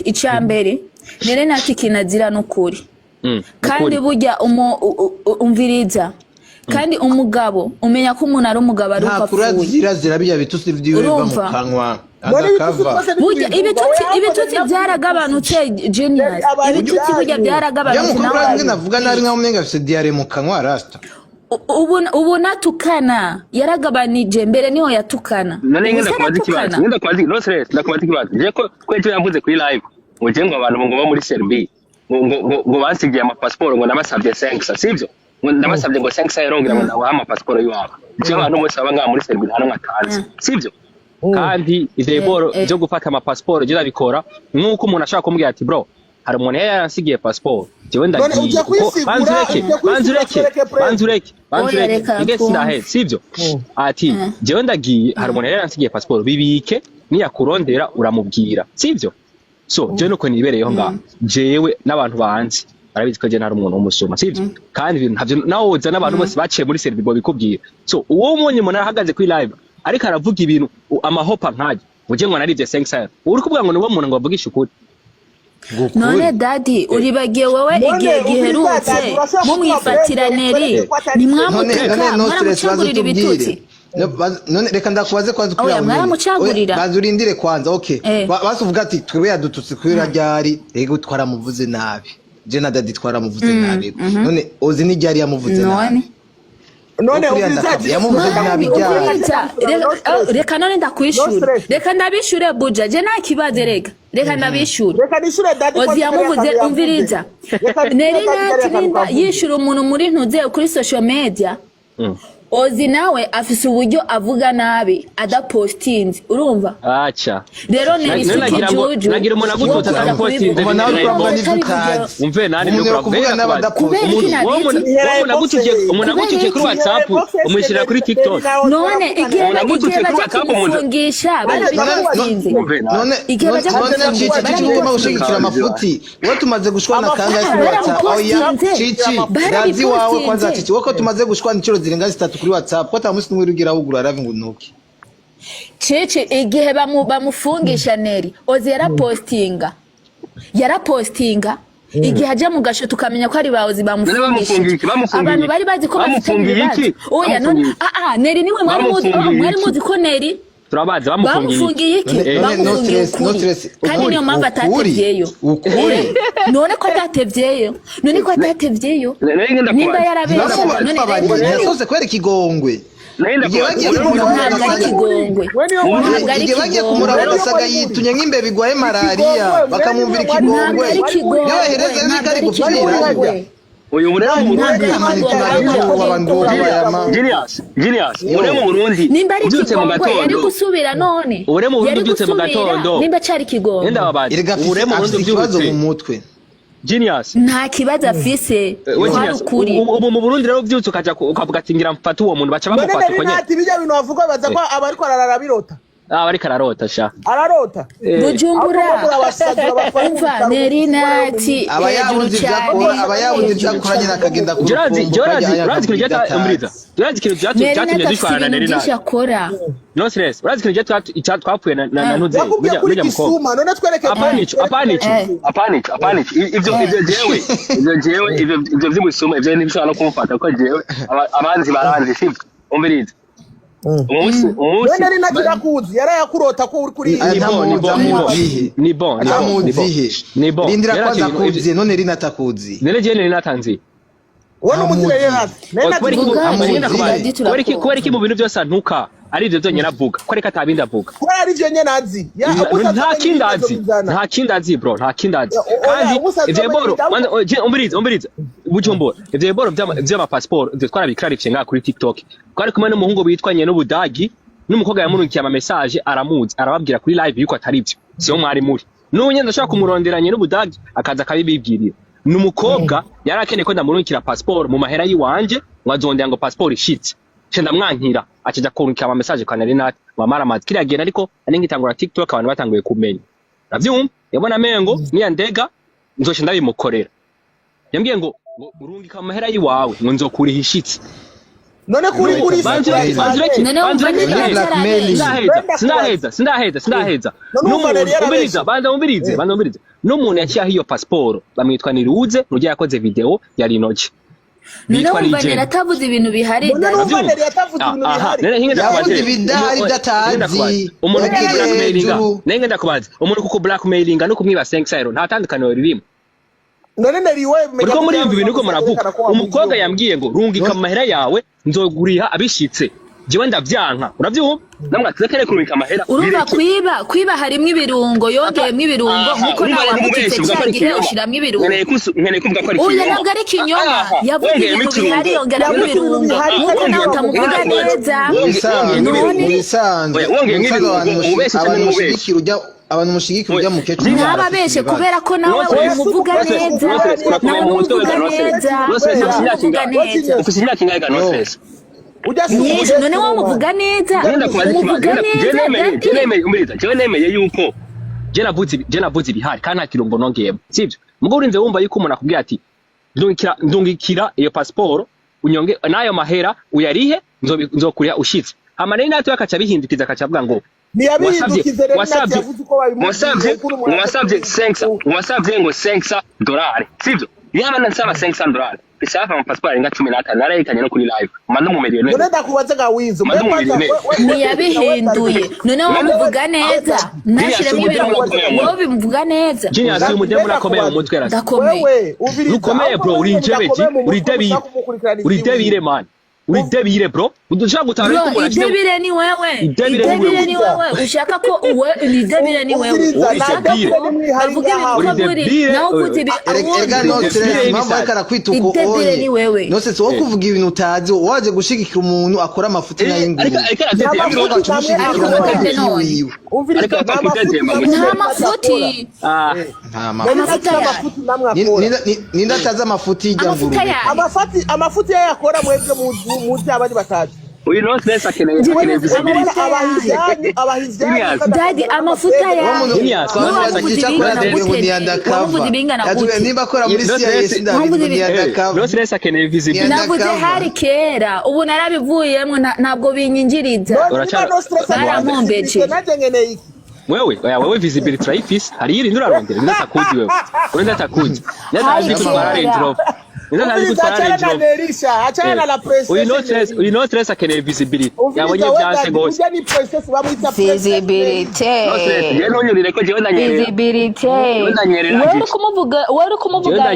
icambere nere nati kinazira n'ukuri kandi burya umviriza kandi umugabo umenya ko umuntu ari umugabo ari uko afuye zirabya bitutsi vyiwe biva mu kanwa burya ibitutsi byaragabanutse genius ibitutsi burya byaragabanutse nawe navuga nari nka umenga afite diare mu kanwa rasta ubu natukana yaragabanije mbere niho yatukana none ngenda kwazi kibazo no stress ndakubaza kibazo je ko kwejo yamvuze kuri live uje ngo abantu ngo muri Serbia ngo basigiye ama passport ngo nabasabye 5 sivyo ngo nabasabye ngo 5 yarongera ngo nawe ama passport yiwabo je abantu bose banga muri Serbia hano ngatanze sivyo kandi ideboro byo gufata ama passport je ndabikora nkuko umuntu ashaka kumbwira ati bro hari umuntu yaransigiye passport jewe ndagiye banzureke igesi ndahe sivyo ati jewe ndagiye hari umuntu yaransigiye passport bibike niyakurondera uramubwira sivyo so jewe nuko nibereyeho nga jewe n'abantu banzi barabizi ko je ntari umuntu umusoma sivyo kandi ibintu ntavyo nawoza n'abantu bose baciye muri Serbia bikubwira so uwo munye umuntu arahagaze kuri live ariko aravuga ibintu amahopa nkaje uje ngo narivye 5 uri kuvuga ngo nuwo muntu ngo avugisha ukuri none daddy uribagiye wewe igihe giherutse mumwifatiraneri nimwamucagurira ibitutsi none reka ndakubaze kwanza kuri mwaramucagurira bazurindire kwanza okay basuvuga ati twebe yadututse kwira ryari ego twaramuvuze nabi je na daddy twaramuvuze nabi none ozi ni ryari yamuvuze nabi none ubizaje yamuvuze nabi ryari reka none ndakwishura reka ndabishure buja je nta kibazo reka ndabishure reka nishure daddy ozi yamuvuze umviriza neri natinda yishura umuntu muri ntuze kuri social media ozi nawe afise uburyo avuga nabi adapostinze urumva acha rero neri sikijuju nagira umuntu agutota adapostinze umve nani byo kuvuga umuntu agutuje kuri WhatsApp umushyira kuri TikTok none igihe bafungisha barapostinze none igituma ushigikira amafuti wowe tumaze gushwana kanga kuri WhatsApp oya cici dazi wawe kwanza cici wako tumaze gushwana incuro zirenga 3 kuri WhatsApp ko tamusi n'wirugira ugura ravi ngo nuki cici igihe bamufungisha neri ozi yarapostinga igihe aje mu gasho tukamenya ko ari bawozi bamufungisha abantu bari bazi ko bafungiye oya none neri niwe mwari muzi ko neri turabaza bamufungiye iki bamufungiye kandi niyo mpamvu atatevyeyo none ko atatevyeyo nimba yarabesha none yasoze kwera ikigongwe igihe bagiye kumuraba basaga yitunye nk'imbe bigwaye malaria bakamwumvira ikigongwe yohereza n'ikari gupfira uyu murema mu Genius murema mu Burundi byutse mu gatondo yari gusubira none urema mu Burundi byutse mu gatondo nimba cari kigongwe enda babaje urema mu Burundi byutse mu mutwe Genius nta kibazo afise ukuri ubu mu Burundi rero byutse ukavuga ati ngira mfata uwo muntu baca bamufata uko nyine ati bijya bintu bavuga baza ko abariko ararara birota bariko ararota sha ararota Bujumbura umva neri nati abayabuze byakora nyina akagenda ku Jorazi kirya umuriza Jorazi kirya cyatumye dushwana neri nati no stress Jorazi kirya twapfuye na ntuze burya mukobwa none twereke apanic ivyo vy'umusuma ivyo ntibishobora no kumufata ko jewe abanzi baranzi sivyo umviriza umunsi nari nakirakuzi yarayakurota ko uri kuri ni bon rindira kwaza kuzi none rinatakuzi nene je rinatanzi wone umuzire hafi kubera iki mu bintu byose antuka ari ivyo byonyene avuga ko reka atabindi avuga ko ari ivyo nyene azi nta kindazi bro nta kindazi kandi ivyo boro umbriza Bujumbura ivyo boro vy'ama passport twarabikarifiye nga kuri TikTok kwari kumwe n'umuhungu bitwanye n'ubudagi n'umukobwa yamurungiye ama message aramuzi arababwira kuri live yuko atari byo siyo mwari muri n'unyenda ndashaka kumuronderanye n'ubudagi akaza kabibibwirira n'umukobwa yarakeneye ko ndamurungikira passport mu mahera yiwanje ngazondera ngo passport ishitse cenda mwankira akija kurungika ama message kwa Narinati wamara amazi kiriya gihe ariko ari ngitangura TikTok abantu batanguye kumenya navyumva yabona mengo niya ndega nzoshe ndabimukorera yambwiye ngo urungika amahera yiwawe ngo nzokuriha ishitse none kuri sindaheza banza mumbirize n'umuntu yaciye iyo passport bamwitwa Niruze nujya yakoze video ya Rinoji bitwa Legend atavuze ibintu bihari yavuze bidari datazi umuntu ku blackmailinga nenge ndakubaza umuntu ku blackmailinga no kumwiba 5 nta tandukaniro ririmo none nariwe uriko muri imbi bintu ko muravuga umukobwa yambwiye ngo rungika amahera yawe nzoguriha abishitse jewe ndavyanka uravyumva namwe atekere kurungika amahera urumva kwiba harimwe ibirungo yongeyemwe ibirungo nkuko nawe wamutse cyagihe ushiramwe ibirungo nkene kuvuga ko ari uyu ntabwo ari kinyoma yavuze ibintu bihari yongeramo ibirungo nkuko nawe utamuvuga neza abantu mushigikira ujya mu kecu nababeshe kubera ko nawe umuvuga neza nawe umuvuga neza ufite imyaka ingahe ga Nonsense none wo muvuga neza jewe nemeye yuko je navuze ibihari kandi nta kirungo nongeyemo sivyo mugo urinze wumva yuko umuntu akubwira ati ndungikira iyo passport unyonge nayo mahera uyarihe nzokuriya ushitse amanene nato yakaca bihindukiza akaca avuga ngo wasabye ngo $5 sivyo yaba nansaba $5 bisaba mu passport inga 15 narayikanye no kuri live manda mumereye none ndakubaza ga Wizo niyabihinduye none wo muvuga neza nashiremo ibirungo wo bimuvuga neza Genius umudemo urakomeye mu mutwe rasa wewe ukomeye bro uri injebeji uri debire man uri debire bro udushaka gutara ko mura debire ni wewe ushaka ko uwe ni debire ni wewe bavuga ibintu nawe ukuti erega no stress mama karakwituko oye no se wo kuvuga ibintu utazi waje gushigikira umuntu akora amafuti na y'inguru nta mafuti ninda taza amafuti y'inguru amafuti yakora mwebwe muzi abandi batazi uyu Nonsense akeneye Daddy amafuta ya niba akora muri CIS Nonsense akeneye visibility navuze hari kera ubu narabivuyemo ntabwo binyinjiriza baramombeje wewe visibility trifis hari yiri ndurarongera ndasakuzi wewe urenda takuzi ndazi gutwara Range Rover uyu Nonsense akeneye visibility yabonye byanse gose visibility yewe ko jewe visibility wewe kumuvuga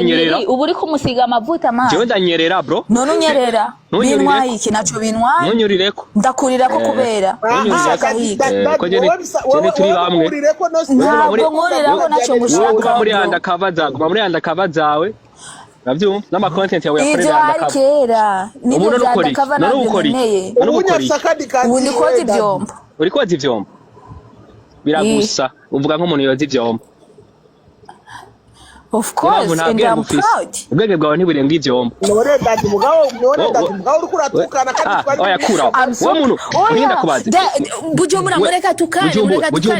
ubu uri kumusiga amavuta ma jewe ndanyerera bro none unyerera binwaye iki naco binwaye ntunyurireko ndakurira ko kubera ko jene turi bamwe ntabwo nkurirako naco gushaka guma muri undercover zawe navyumva nama content yawe yakorera ndakaba kera nibo ndakava naboneye ubundi kozi byomba uri kozi byomba biragusa uvuga nk'umuntu yoza ivyomba of course and I'm proud ubwenge bwawe ntiburenga ivyomba none dadi mugabo uri kuratukana kandi twari yakura wo muntu urinda kubaza bujo mureka tukane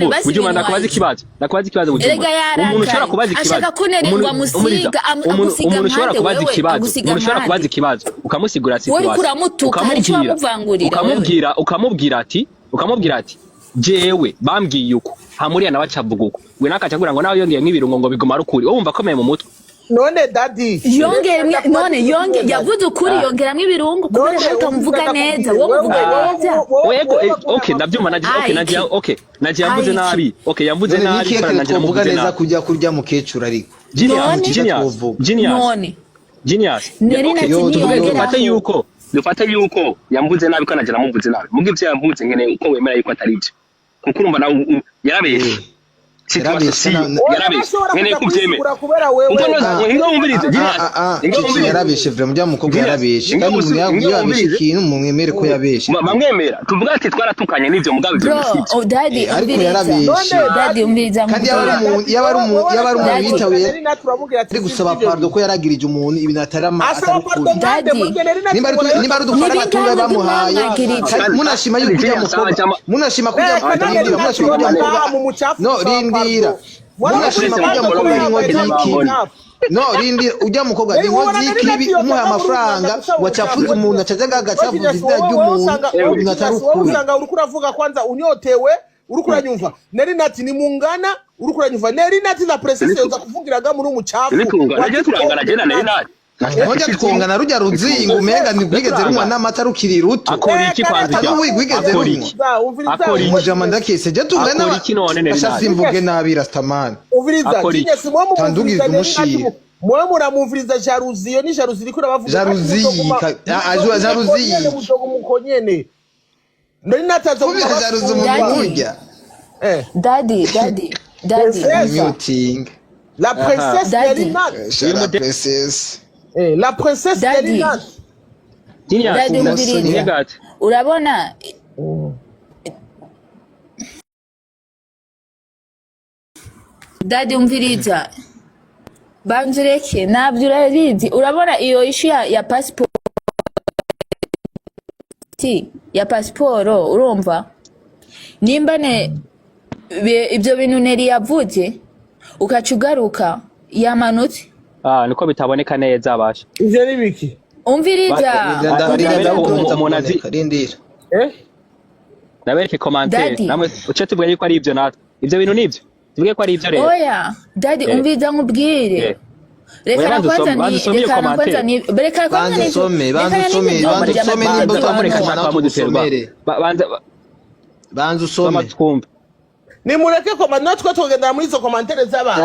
basi bujo ndakubaza ikibazo bujo umuntu ushobora kubaza ikibazo ashaka kunererwa musiga umuntu ushobora kubaza ikibazo ukamusigura situation ukamubwira ati jewe bambwiye uko hamuriya nawe acavuga uko we nakacagura ngo nawe yongeye nk'ibirungo ngo biguma rukuri wowe umva komeye mu mutwe none dadi yongeye yavuze ukuri yongeramwe ibirungo kubera ko utamuvuga neza wowe muvuga neza wego okay ndabyuma nagiye yamvuze nabi yamvuze nabi kana nagira muvuga neza kujya kurya mukecuru ariko genius dufate yuko yamvuze nabi ko nagira muvuze nabi muge byo yamvuze ngene uko wemera yuko atari byo kuko urumva nawe yarabeshe ngene kubyemera yarabeshe vraiment bya mukobwa yarabeshe kandi umuntu yabeshe ikintu mumwemere ko yabeshe bamwemera tuvuga ati twaratukanye n'ivyo mugabo byo daddy ariko yarabeshe daddy umbiza kandi yaba ari umuntu bitawe ari gusaba pardon ko yaragirije umuntu ibintu atarama atarukuri nimba ari udufara batunga bamuhaye munashima yuko kujya mukobwa munashima kujya no rindira Murashima kujya mukobwa n'inkozi y'ikibi. No rindi ujya mukobwa n'inkozi y'ikibi umuha amafaranga wacafuza umuntu acajaga agacafuza izina ry'umuntu natarukuri. Usanga uri kuravuga kwanza unyotewe uri kuranyumva. Neri nati ni mungana uri kuranyumva. Neri nati na princess yoza kuvugiraga muri umucafu. Naje turangana je na Neri nati. Hoja twongana rujya ruzinga umenga nibwigeze rumwa n'amata rukiri ruto. Akora iki kwanza ijya? Wigeze rumwa. Akora iki? Mujama ndakese je tungana. Akora iki none Neri nati? Ashazimvuge nabi Rastaman. Uviriza kinyesi mwe Tandugize umushira. Mwe muramuviriza jalousie yo ni jalousie iri kurabavuga. Jalousie ajwa jalousie. Mukonyene. Nari nataza kuvuga jalousie umurya. Daddy. Muting. La princesse Elinat. La princesse. La princesse Elinat. Daddy umviriza. Urabona Daddy umviriza. Banzureke nabyo urabizi. Urabona iyo issue ya passport ya pasiporo urumva nimba ibyo bintu Neri yavuze ukacugaruka yamanutse niko bitaboneka neza abasha ivyo ni biki umviriza umunazi nabereke commentaire namwe uce tubwiye ko ari ibyo natwe ibyo bintu nibyo tubwiye ko ari ibyo rero oya Daddy umviriza nkubwire Reka kwanza banza usome nimureke koma natwe tugendera muri izo commentaire z'abantu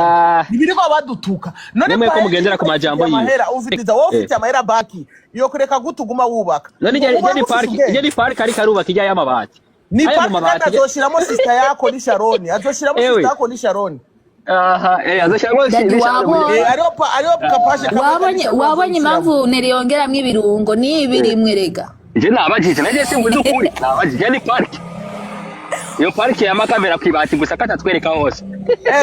nibiriko badutuka none ko mugendera ku majambo y'amahera ufitiza wowe ufite amahera baki iyo kureka gutuguma wubaka none je park ari karubaka ijya y'amabati ni park azoshiramo sister yako ni Sharon azoshiramo sister yako ni Sharon wabonye impamvu Neri yongeramwo ibirungo nibirimwe rega je nabajije naje simbuze ukuri nabajije ni park iyo park ya makamera kwibati gusa katatwereka hose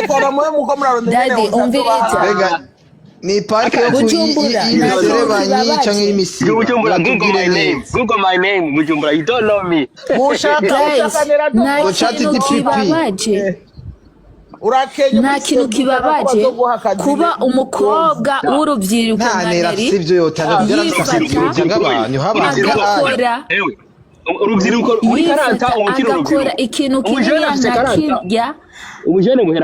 kora mwe muko murarondera Daddy umviriza rega ni park yo kuyiserebanyi canke imisi Bujumbura Google my name Bujumbura you don't know me nta kintu kibabaje kuba umukobwa w'urubyiruko agakora ikintu kinini nkakirya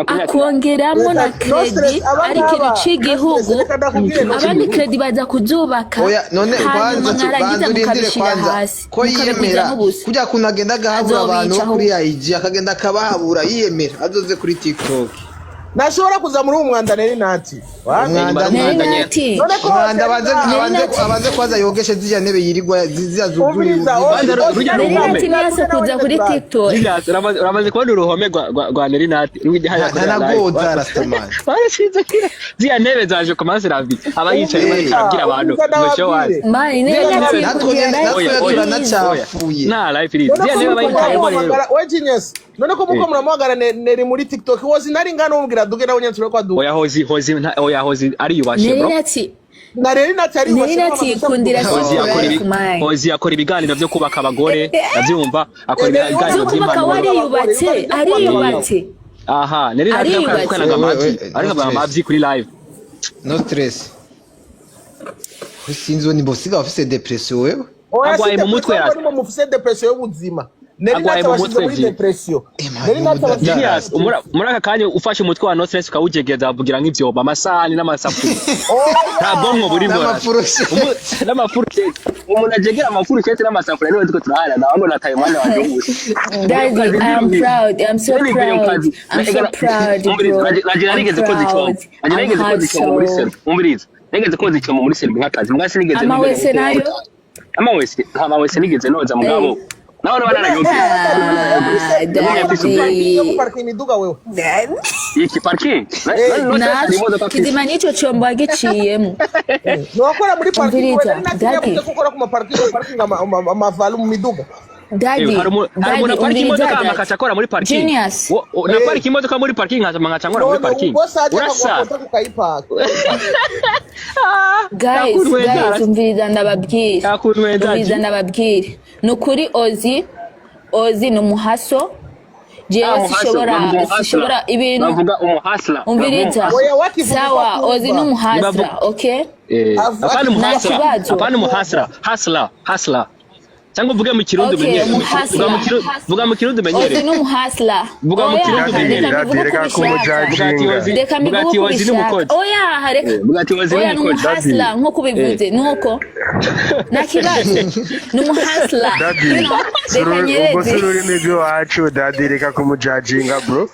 akongeramo na kredi ari ikintu cy'igihugu abandi kredi baza kuzubaka hanyuma mwarangiza mukabishira hasi ko yiyemera kujya kunagenda agahabura abantu kuri IG akagenda akabahabura yiyemera azoze kuri TikTok nashobora kuza muri umwanda Neri nati abanze kwaza yogeshe zija ntebe yirigwa zizazuguri Neri nati nase kuza kuri TikTok uramaze kubona uruhome rwa Neri nati ntanagoza Rastaman zija ntebe zaje commencer ravi aba yicaye bari kubwira abantu ngo show wazi Neri nati natwe na life iri zija ntebe bayicaye rero we genius none ko muko muramwagara Neri muri TikTok wozi nari ngano umbwira duge nawe nyansure kwa duge oya hozi ari yubashe bro Neri nati ari yubashe kundira hozi akora ibiganiro byo kubaka abagore nabyumva akora ibiganiro by'impanuro ari yubatse aha Neri nati akora ngamabyi ari ngamabyi kuri live no stress sinzo ni bosiga office depression wewe agwaye mu mutwe yari mu office depression y'ubuzima Neri nati abashize muri depression Neri nati abashize muri aka kanya ufashe umutwe wa no stress ukawujegeza avugira nk'ivyoba amasahani n'amasafuri nta bongo buri mbora n'amafurukete umuntu ajegera amafurukete n'amasafuri niwe tuko turahana nawe ngo nataye mwana wanje wose Daddy I'm so proud nagira nigeze ko zicyo muri self umuriza nigeze ko zicyo muri self nk'akazi mwasi nigeze amawese nigeze noza mugabo naona wana yote iki parking kizima nicho chombo agiciyemo nokora muri parking Daddy gukora ku parking amavalu mu miduga Daddy harimo parking imodoka makachakora muri parking na parking imodoka muri parking nkacangora muri parking urasa guys umviriza ndababwira nukuri Ozi ni umuhaso jewe sishobora ibintu bavuga umuhasla umviriza sawa ozi n'umuhasla okay apana umuhasla hasla cyangwa uvuge mu kirundi umenyere vuga mu kirundi umenyere ozi n'umuhasla vuga mu kirundi umenyere reka kumujajinga bugati wazi n'umukozi oya reka bugati wazi n'umukozi n'umuhasla nkuko bivuze nuko nakibazo n'umuhasla reka nyereze ubwo sururimi rwacu dadi reka kumujajinga bro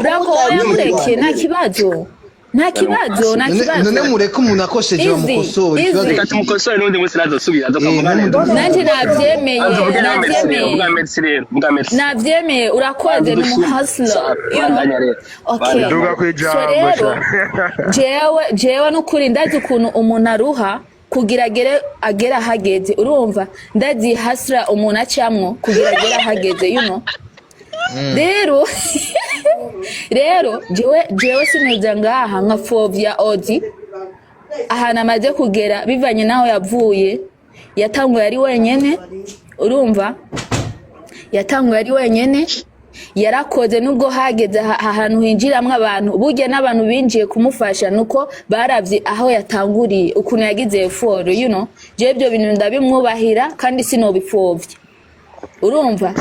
brako oya mureke nakibazo none mureke umuntu akosheje bamukosora reka tumukosore n'undi munsi nazosubira nanjye nabyemeye urakoze n'umuhasla okay duga kwijambo jewe n'ukuri ndazi ukuntu umuntu aruha kugira agera ahageze urumva ndazi hasla umuntu acamwo kugira agera ahageze you know rero jewe sinuza ngaha nkafovya odi ahantu amaze kugera bivanye naho yavuye yatanguye ari wenyene urumva yatanguye ari wenyene yarakoze nubwo hageze ahantu hinjiramwe abantu burya n'abantu binjiye kumufasha nuko baravye aho yatanguriye ukuntu yagize effort you know je byo bintu ndabimwubahira kandi sinobipfovye urumva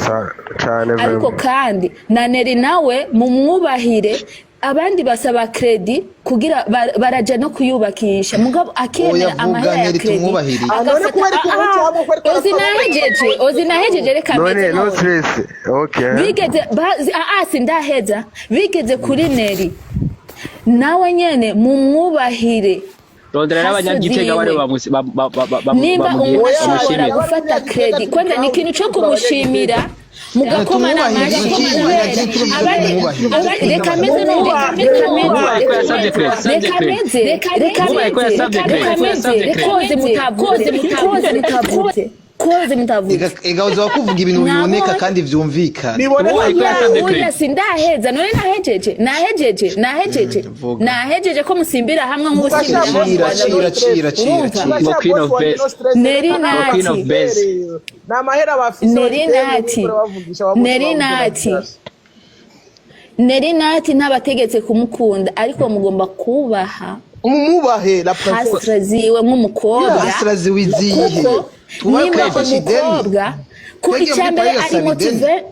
ariko kandi na Neri nawe mumwubahire abandi basaba credit kugira baraja no kuyubakisha mugabo akemera amahera ya credit ozinahejeje reka no stress okay bigeze sindaheza bigeze kuri Neri nawe nyene mumwubahire rondera n'abanyagitega bari nimba umuntu ashobora gufata credit kwenda ni ikintu cyo kumushimira mugakomana amashyi reka meze koze mutavuze ega uza kuvuga ibintu biboneka kandi vyumvikana oya sindaheza none nahejeje ko musimbira hamwe nk'ubusimbira cira Neri nati ntabategetse kumukunda ariko mugomba kubaha umwubahe la princesse hasraziwe nk'umukobwa hasraziwe izihe nimba umukobwa ko icyambere ari motive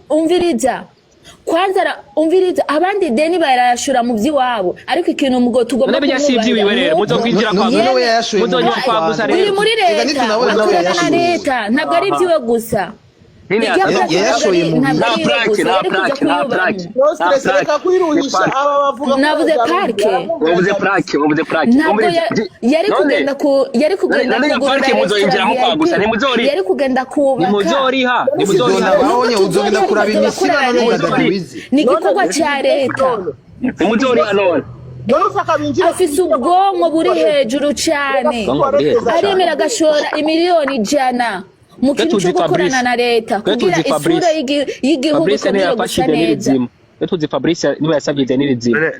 umviriza abandi deni barayashura mu by'iwabo ariko ikintu mugo tugomba uri muri leta ntabwo ari ibyiwe gusa navuze parke yari kugenda yari kugenda kubaka ni igikorwa cya leta afise ubwonko buri hejuru cyane aremera agashora imiliyoni 100 mu kintu cyo gukorana na leta kugira isura y'igihugu ikomeye gusa neza tuzi Fabrice niba yasabye ideni rizima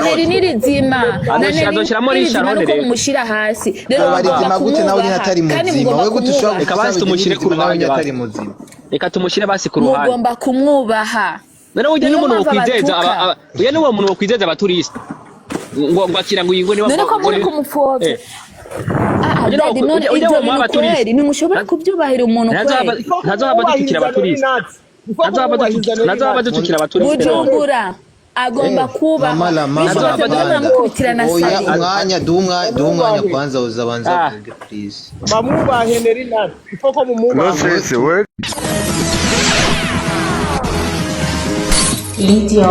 Neri nirizima nuko mumushyira hasi rero barizima gute nawe atari muzima wewe gute ushobora reka basi tumushyire ku ruhande atari muzima reka tumushyire basi ku ruhande mugomba kumwubaha rero ujye n'umuntu wokwizeza uye n'uwo muntu wokwizeza abaturiste ngo akira ngo yingwe niba none ko muri kumupfobya Dadi none ibyo bintu kweri ntimushobora kubyubahira umuntu kweri ntazaba dutukira abaturiste ntazaba dutukira abaturiste Bujumbura agomba kuba bamukubitirana sari umwanya dumwanya kwanza uzabanza kuvuga please bamwubahe Neri nati ifoko mumwubahe Lydia